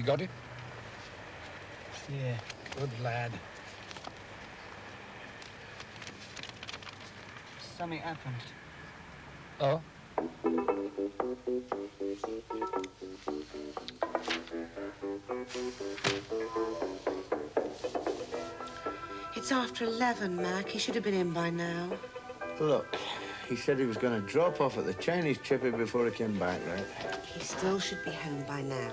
you got it? Yeah. Good lad. Something happened. Oh? It's after 11, Mac. He should have been in by now. Look, he said he was going to drop off at the Chinese chippy before he came back, right? He still should be home by now.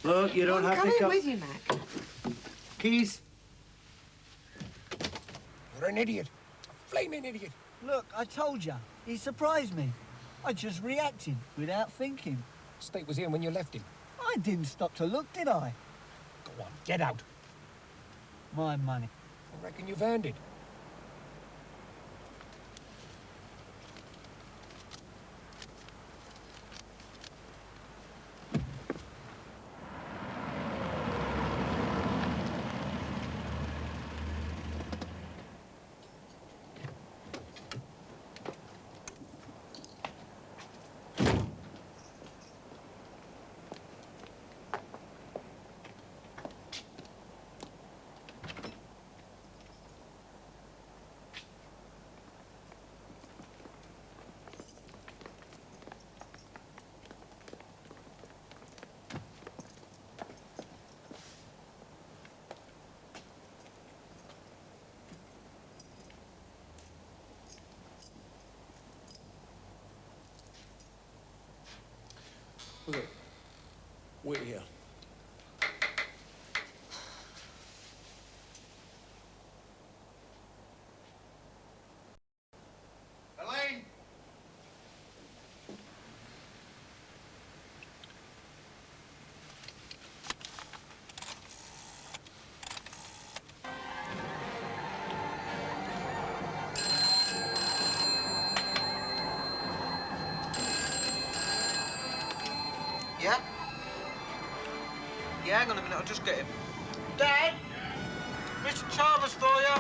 Look, you don't have to come come. in with you, Mac. Keys? You're an idiot. A flaming idiot. Look, I told you. He surprised me. I just reacted without thinking. State was in when you left him. I didn't stop to look, did I? Go on, get out. My money. I reckon you've earned it. Look, wait here. Elaine! Yeah? Yeah, hang on a minute, I'll just get him. Dad! Mr. Chalmers for you.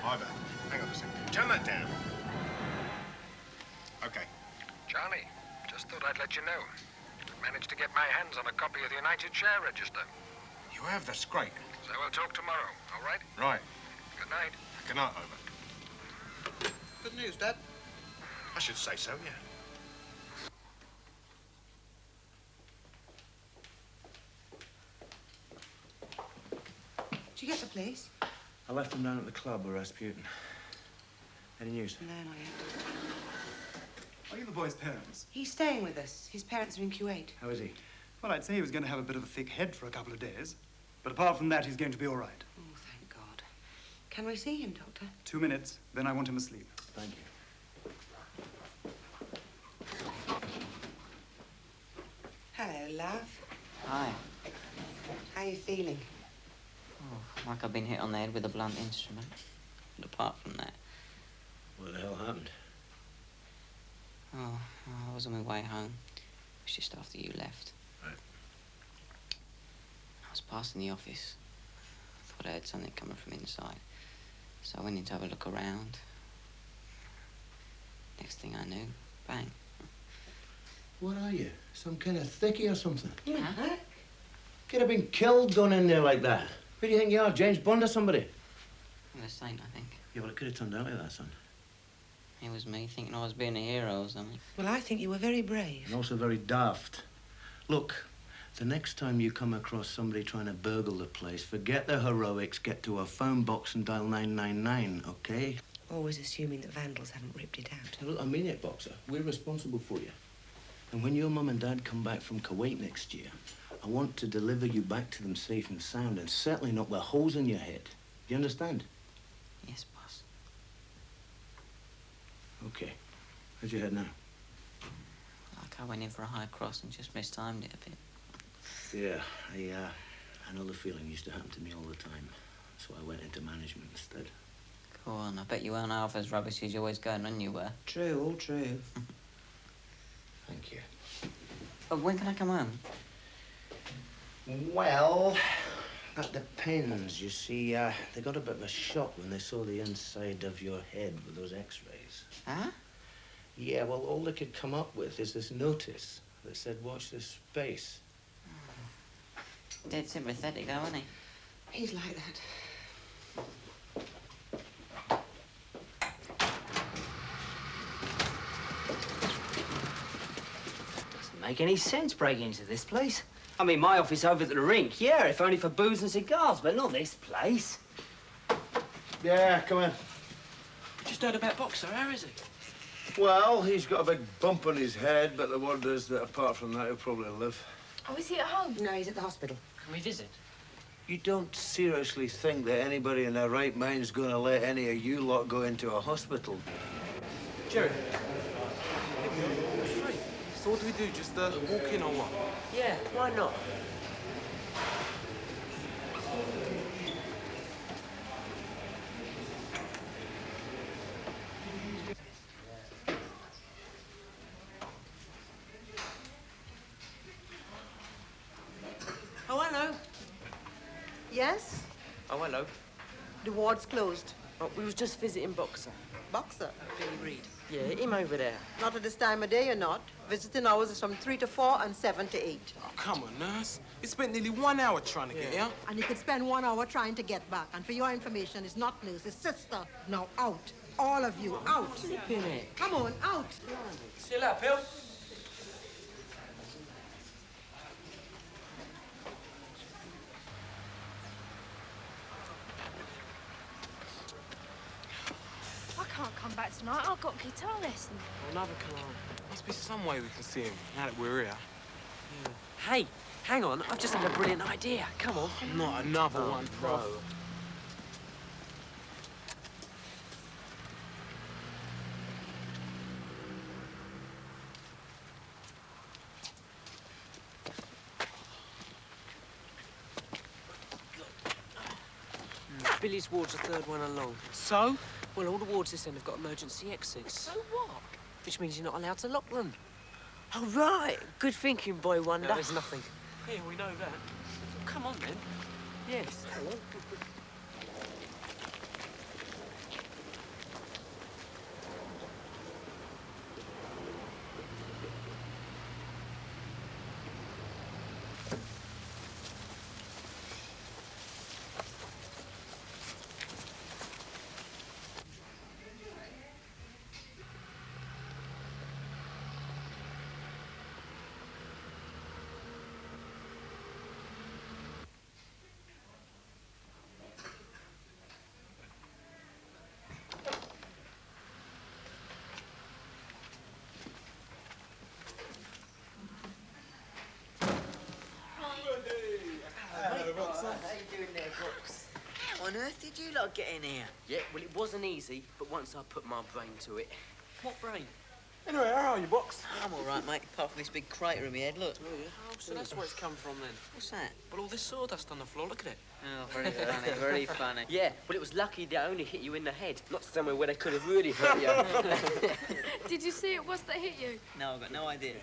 Ivor, hang on a second. Turn that down. Okay. Charlie, just thought I'd let you know. I managed to get my hands on a copy of the United Share Register. You have? That's great. So we'll talk tomorrow, all right? Right. Good night. Good night, Ivor. Good news, Dad. I should say so, yeah. Did you get the police? I left him down at the club with Rasputin. Any news? No, not yet. Are you the boy's parents? He's staying with us. His parents are in Kuwait. How is he? Well, I'd say he was going to have a bit of a thick head for a couple of days. But apart from that, he's going to be all right. Oh, thank God. Can we see him, Doctor? 2 minutes, then I want him asleep. Thank you. Hello, love. Hi. How are you feeling? Oh, like I've been hit on the head with a blunt instrument. But apart from that... What the hell happened? Oh, I was on my way home. It was just after you left. Right. I was passing the office. I thought I heard something coming from inside. So I went in to have a look around. Next thing I knew, bang. What are you? Some kind of thickie or something? Huh? Could have been killed going in there like that. Who do you think you are, James Bond or somebody? I'm a saint, I think. Yeah, well, it could have turned out like that, son. It was me thinking I was being a hero or something. Well, I think you were very brave. And also very daft. Look, the next time you come across somebody trying to burgle the place, forget the heroics, get to a phone box and dial 999, okay? Always assuming that vandals haven't ripped it out. Now, look, I mean it, Boxer. We're responsible for you. And when your mum and dad come back from Kuwait next year, I want to deliver you back to them safe and sound, and certainly not with holes in your head. Do you understand? Yes, boss. Okay. How's your head now? Like I went in for a high cross and just mistimed it a bit. Yeah, I know the feeling used to happen to me all the time. So I went into management instead. Go on, I bet you weren't half as rubbish as you always going when you were. True, all true. Thank you. When can I come home? Well, that depends. You see, they got a bit of a shock when they saw the inside of your head with those x-rays. Huh? Yeah, well, all they could come up with is this notice that said, watch this space. Dead sympathetic, though, isn't he? He's like that. Doesn't make any sense breaking into this place. I mean, my office over at the rink, yeah, if only for booze and cigars, but not this place. Yeah, come in. Just heard about Boxer. How is he? Well, he's got a big bump on his head, but the word is that apart from that, he'll probably live. Oh, is he at home? No, he's at the hospital. Can we visit? You don't seriously think that anybody in their right mind's going to let any of you lot go into a hospital? Jerry. Free. So what do we do? Just walk in or what? Yeah, why not? Oh, hello. Yes? Oh, hello. The ward's closed. Oh, we was just visiting Boxer. Boxer? Billy Reed. Yeah, him over there. Not at this time of day, you're not. Visiting hours is from 3 to 4 and 7 to 8. Oh, come on, nurse. We spent nearly 1 hour trying to get here. And you could spend 1 hour trying to get back. And for your information, it's not nurse, it's sister. Now out. All of you, out. Flipping it. Come on, out. See you later, Bill. I can't come back tonight. I've got guitar lesson. Another cologne. Must be some way we can see him now that we're here. Hey, hang on. I've just had a brilliant idea. Come on. Not another one, Prof. No. Billy's ward's the third one along. So? Well, all the wards this end have got emergency exits. So what? Which means you're not allowed to lock them. Oh, right. Good thinking, boy wonder. No, there's nothing. Yeah, we know that. Come on, then. Yes. How on earth did you lot get in here? Yeah, well, it wasn't easy, but once I put my brain to it... What brain? Anyway, how are you, Box? I'm all right, mate, apart from this big crater in my head, look. Oh, yeah? Oh, so that's where it's come from, then? What's that? Well, all this sawdust on the floor, look at it. Oh, very funny, very funny. Yeah, well, it was lucky they only hit you in the head, not somewhere where they could have really hurt you. Did you see it was that hit you? No, I've got no idea.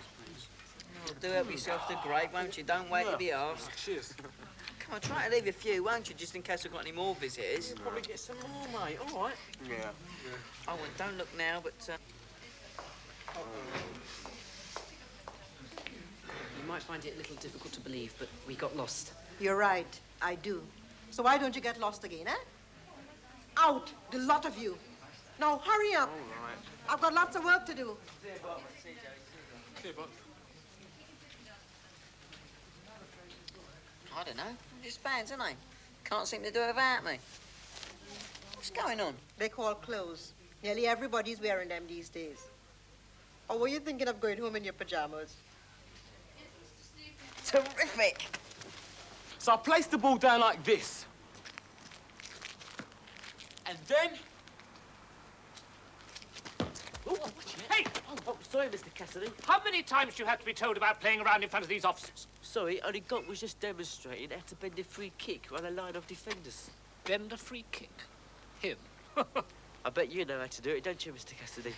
Oh, do help yourself to grape, won't you? Don't wait to be asked. Cheers. Come on, try to leave a few, won't you, just in case I've got any more visitors. Probably get some more, mate. All right. Yeah. Oh, well, don't look now, but... You might find it a little difficult to believe, but we got lost. You're right, I do. So why don't you get lost again, eh? Out, the lot of you. Now, hurry up. All right. I've got lots of work to do. Clear, Box. I don't know. Just fans, aren't they? Can't seem to do it without me. What's going on? They call clothes. Nearly everybody's wearing them these days. Or were you thinking of going home in your pajamas? Terrific! So I placed the ball down like this. And then... Oh, hey! Oh, sorry, Mr. Cassidy. How many times do you have to be told about playing around in front of these officers? Sorry, only Gont was just demonstrating how to bend a free kick on a line of defenders. Bend a free kick? Him? I bet you know how to do it, don't you, Mr. Cassidy?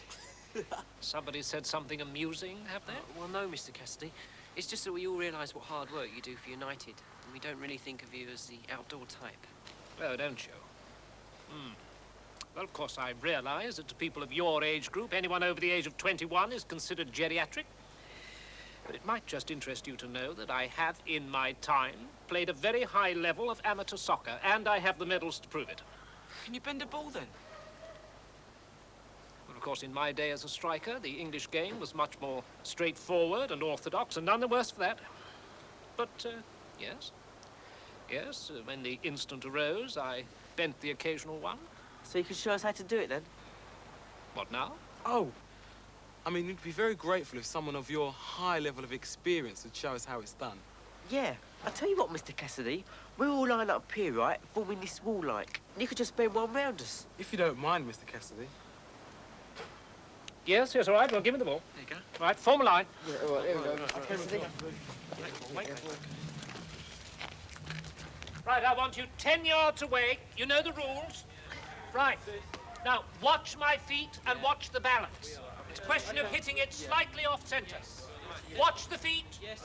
Somebody said something amusing, have they? Well, no, Mr. Cassidy. It's just that we all realise what hard work you do for United, and we don't really think of you as the outdoor type. Oh, don't you? Well, of course, I realise that to people of your age group, anyone over the age of 21 is considered geriatric. But it might just interest you to know that I have, in my time, played a very high level of amateur soccer, and I have the medals to prove it. Can you bend a ball, then? Well, of course, in my day as a striker, the English game was much more straightforward and orthodox, and none the worse for that. But, yes. Yes, when the instant arose, I bent the occasional one. So you can show us how to do it, then? What now? Oh. I mean, we'd be very grateful if someone of your high level of experience would show us how it's done. Yeah. I'll tell you what, Mr. Cassidy. We're all lined up here, right, forming this wall like. And you could just bend one round us. If you don't mind, Mr. Cassidy. Yes, all right. Well, give me the ball. There you go. Right, form a line. Yeah, all right, there we go. Cassidy. Right, I want you 10 yards away. You know the rules. Right. Now, watch my feet and watch the balance. It's a question of hitting it slightly off centre. Watch the feet. Yes,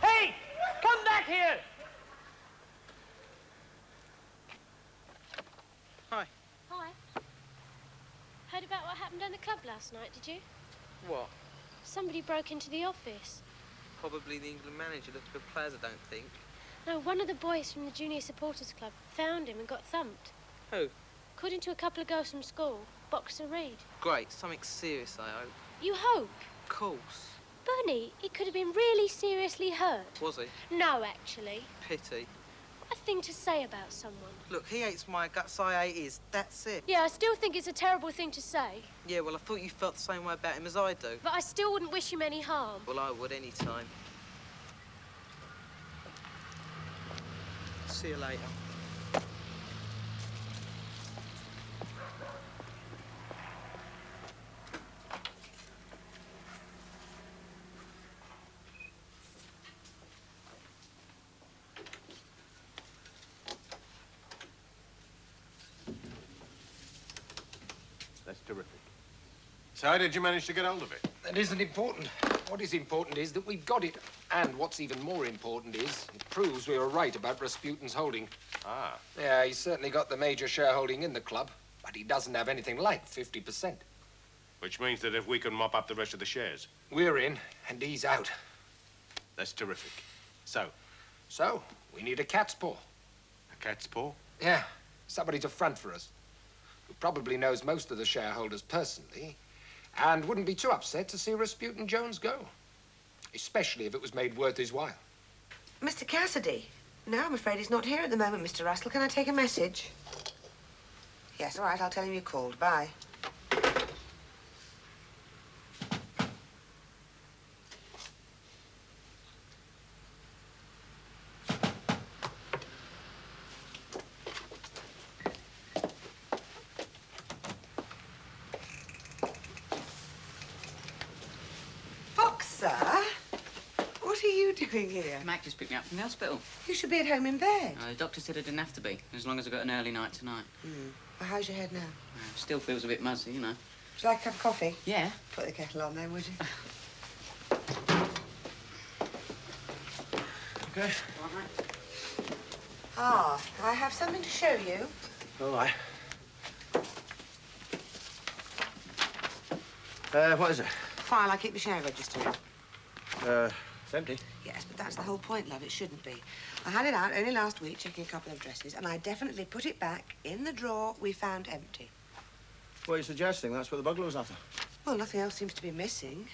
Hey! Come back here! Hi. Hi. Heard about what happened in the club last night, did you? What? Somebody broke into the office. Probably the England manager looked for players, I don't think. No, one of the boys from the Junior Supporters Club found him and got thumped. Who? According to a couple of girls from school, Boxer Reed. Great. Something serious, I hope. You hope? Of course. Bernie, he could have been really seriously hurt. Was he? No, actually. Pity. A thing to say about someone. Look, he hates my guts, I hate his. That's it. Yeah, I still think it's a terrible thing to say. Yeah, well, I thought you felt the same way about him as I do. But I still wouldn't wish him any harm. Well, I would any time. See you later. That's terrific. So how did you manage to get hold of it? That isn't important. What is important is that we've got it. And what's even more important is it proves we were right about Rasputin's holding. Ah. Yeah, he's certainly got the major shareholding in the club, but he doesn't have anything like 50%. Which means that if we can mop up the rest of the shares. We're in, and he's out. That's terrific. So? So, we need a cat's paw. A cat's paw? Yeah, somebody to front for us, who probably knows most of the shareholders personally, and wouldn't be too upset to see Rasputin Jones go. Especially if it was made worth his while. Mr. Cassidy? No, I'm afraid he's not here at the moment, Mr. Russell. Can I take a message? Yes, all right, I'll tell him you called. Bye. Boxer? What are you doing here? Mac just picked me up from the hospital. You should be at home in bed. The doctor said I didn't have to be, as long as I got an early night tonight. Well, how's your head now? Still feels a bit muzzy, you know. Would you like a cup of coffee? Yeah. Put the kettle on then, would you? Okay. Ah, I have something to show you. All right. What is it? File I keep the share register in. It's empty. Yes, but that's the whole point, love. It shouldn't be. I had it out only last week, checking a couple of dresses, and I definitely put it back in the drawer we found empty. What are you suggesting? That's what the burglar was after. Well, nothing else seems to be missing.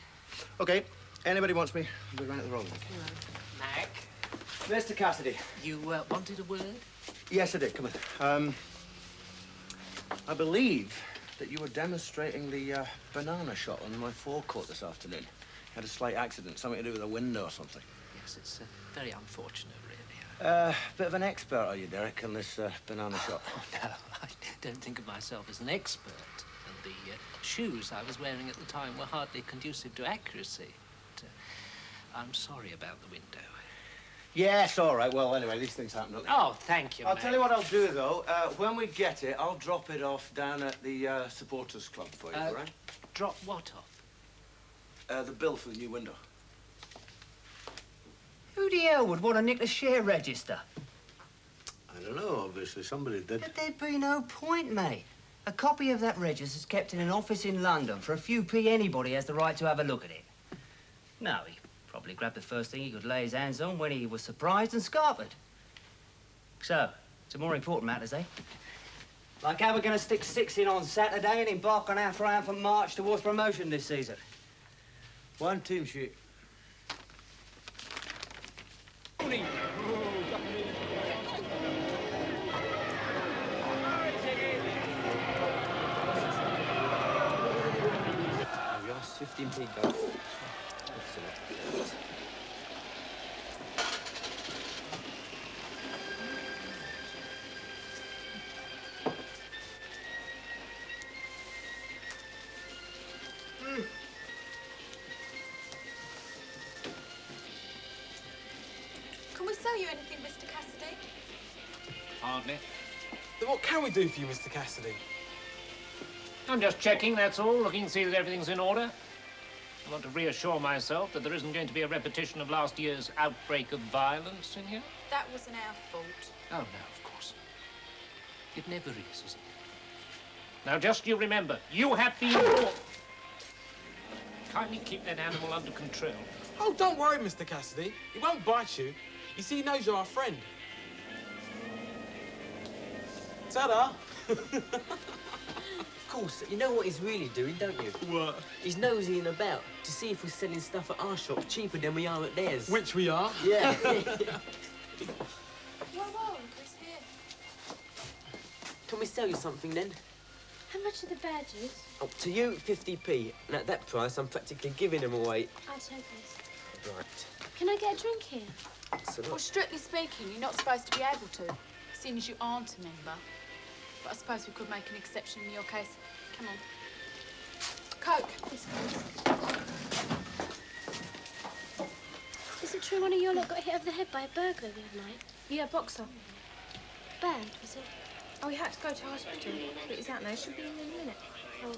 Okay. Anybody wants me, I'll be round at the road. Mac? Mr. Cassidy. You wanted a word? Yes, I did. Come on. I believe that you were demonstrating the banana shot on my forecourt this afternoon. Had a slight accident, something to do with a window or something. Yes, it's very unfortunate, really. Bit of an expert, are you, Derek, on this banana shot? Oh, no, I don't think of myself as an expert. And the shoes I was wearing at the time were hardly conducive to accuracy. But, I'm sorry about the window. Yes, all right. Well, anyway, these things happen, don't they? Oh, thank you, I'll mate. tell you what I'll do, though. When we get it, I'll drop it off down at the supporters club for you, all right? Drop what off? The bill for the new window. Who the hell would want to nick the share register? I don't know, obviously. Somebody did. But there'd be no point, mate. A copy of that register's kept in an office in London. For a few p, anybody has the right to have a look at it. No, he probably grabbed the first thing he could lay his hands on when he was surprised and scarpered. So, to more important matters, eh? Like how we're going to stick 6 in on Saturday and embark on our triumphant march towards promotion this season. One team sheet. Yours, 15p golf. Can we sell you anything, Mr. Cassidy? Hardly. Then what can we do for you, Mr. Cassidy? I'm just checking, that's all, looking to see that everything's in order. I want to reassure myself that there isn't going to be a repetition of last year's outbreak of violence in here. That wasn't our fault. Oh, no, of course. It never is it? Now, just you remember, you have been brought. Kindly keep that animal under control. Oh, don't worry, Mr. Cassidy. He won't bite you. You see, he knows you're our friend. Ta-da! Of course, you know what he's really doing, don't you? What? He's nosying about to see if we're selling stuff at our shop cheaper than we are at theirs. Which we are. Yeah. Whoa, Chris, here. Can we sell you something then? How much are the badges? Oh, to you, 50p. And at that price, I'm practically giving them away. I'll take this. Right. Can I get a drink here? So Well, strictly speaking, you're not supposed to be able to, seeing as you aren't a member. But I suppose we could make an exception in your case. Come on. Coke. This one. Is it true one of you lot got hit over the head by a burglar the other night? Yeah, boxer. Bad, was it? Oh, he had to go to hospital. But he's out now. Should be in a minute. Oh.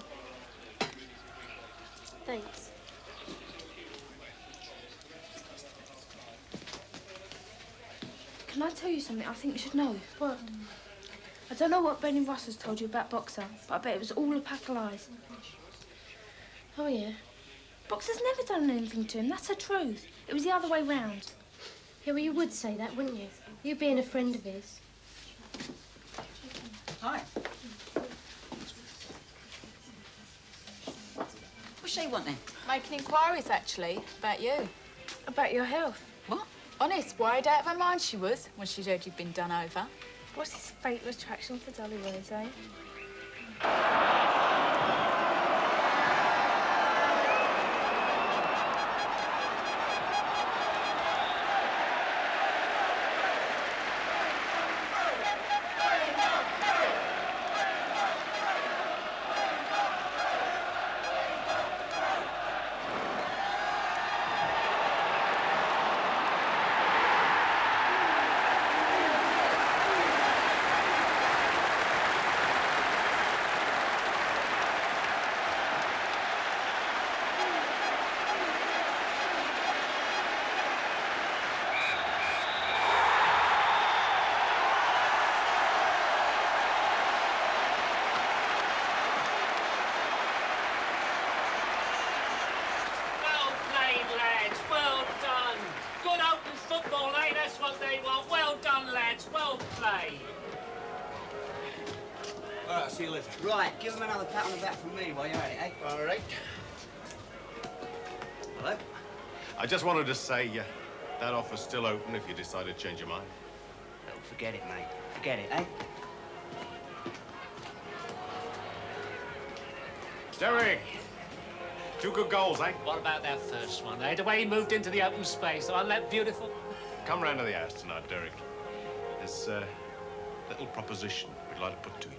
Thanks. Can I tell you something I think you should know? What? I don't know what Benny Ross has told you about Boxer, but I bet it was all a pack of lies. Oh, yeah? Boxer's never done anything to him. That's the truth. It was the other way round. Yeah, well, you would say that, wouldn't you? You being a friend of his. Hi. What's she wanting? Making inquiries, actually, about you. About your health. What? Honest, worried out of her mind she was when she heard you'd been done over. What's his fatal attraction for Dollywood, eh? Well played, lads. Well done. Good open football, eh? That's what they want. Well done, lads. Well played. All right, see you later. Right, give him another pat on the back from me while you're at it, eh? All right. Hello? I just wanted to say that offer's still open if you decide to change your mind. No, forget it, mate. Forget it, eh? Derek! 2 good goals, eh? What about that first one, eh? The way he moved into the open space on that beautiful... Come round to the house tonight, Derek. There's a little proposition we'd like to put to you.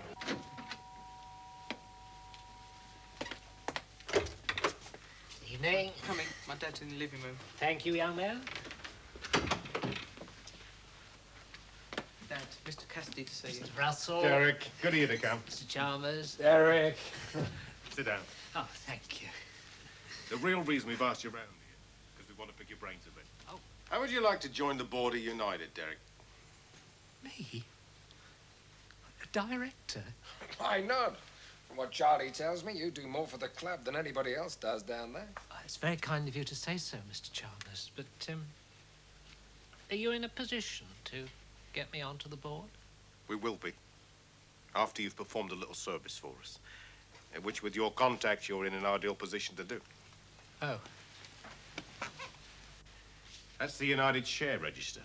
Evening. Coming. My dad's in the living room. Thank you, young man. Cassidy to see you. Mr. Russell. Derek, good of you to come. Mr. Chalmers. Derek. Sit down. Oh, thank you. The real reason we've asked you around here, because we want to pick your brains a bit. Oh. How would you like to join the board of United, Derek? Me? A director? Why not? From what Charlie tells me, you do more for the club than anybody else does down there. It's very kind of you to say so, Mr. Chalmers, but, are you in a position to get me onto the board? We will be. After you've performed a little service for us. Which, with your contacts, you're in an ideal position to do. Oh. That's the United Share Register.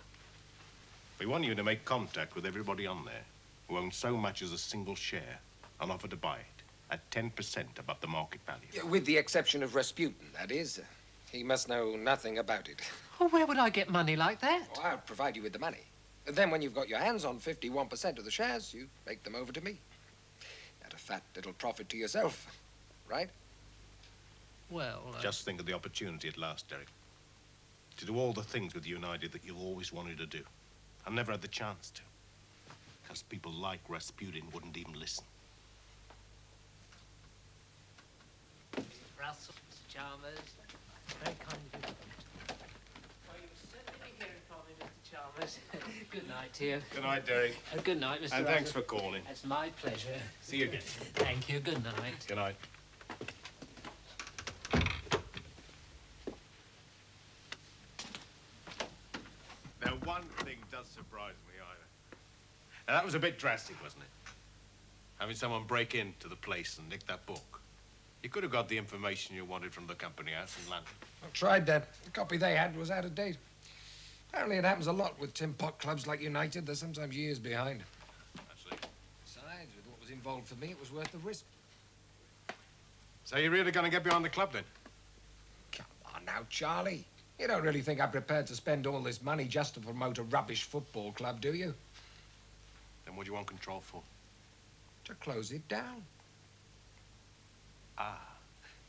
We want you to make contact with everybody on there who owns so much as a single share and offer to buy it at 10% above the market value. Yeah, with the exception of Rasputin, that is. He must know nothing about it. Well, where would I get money like that? Oh, I'll provide you with the money. Then when you've got your hands on 51% of the shares, you make them over to me. At a fat little profit to yourself, right? Well, Just think of the opportunity at last, Derek. To do all the things with United that you've always wanted to do. And never had the chance to. Because people like Rasputin wouldn't even listen. Mr. Russell, Mr. Chalmers, very kind of you. Well, you'll certainly be hearing from me, Mr. Chalmers. Good night to you. Good night, Derek. Good night, Mr. And Russell. thanks for calling. It's my pleasure. See you again. Thank you. Good night. Good night. Now, one thing does surprise me, Ida. Now, that was a bit drastic, wasn't it? Having someone break into the place and nick that book. You could have got the information you wanted from the company house in London. I tried that. The copy they had was out of date. Apparently it happens a lot with tin pot clubs like United. They're sometimes years behind. I see. Besides, with what was involved for me, it was worth the risk. So you're really going to get behind the club, then? Come on now, Charlie. You don't really think I'm prepared to spend all this money just to promote a rubbish football club, do you? Then what do you want control for? To close it down. Ah.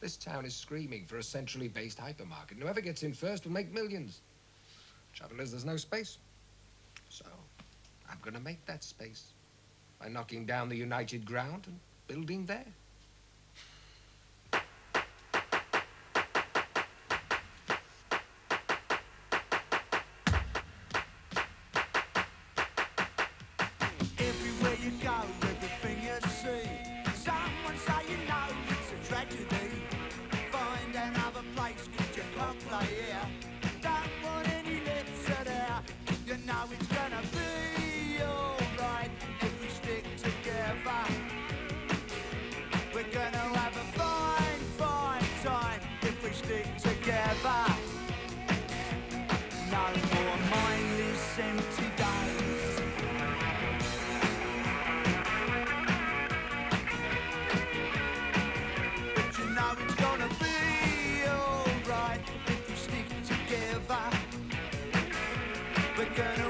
This town is screaming for a centrally based hypermarket. Whoever gets in first will make millions. Trouble is, there's no space. So, I'm gonna make that space by knocking down the United ground and building there. Everywhere you go, everything you see, someone say you know it's a tragedy. Find another place, 'cause you can't play here. Don't want any lips at air. You know it's gonna be alright if we stick together. We're gonna have a fine, fine time if we stick together. No more mindless empty days. But you know it's gonna be alright if we stick together. We're gonna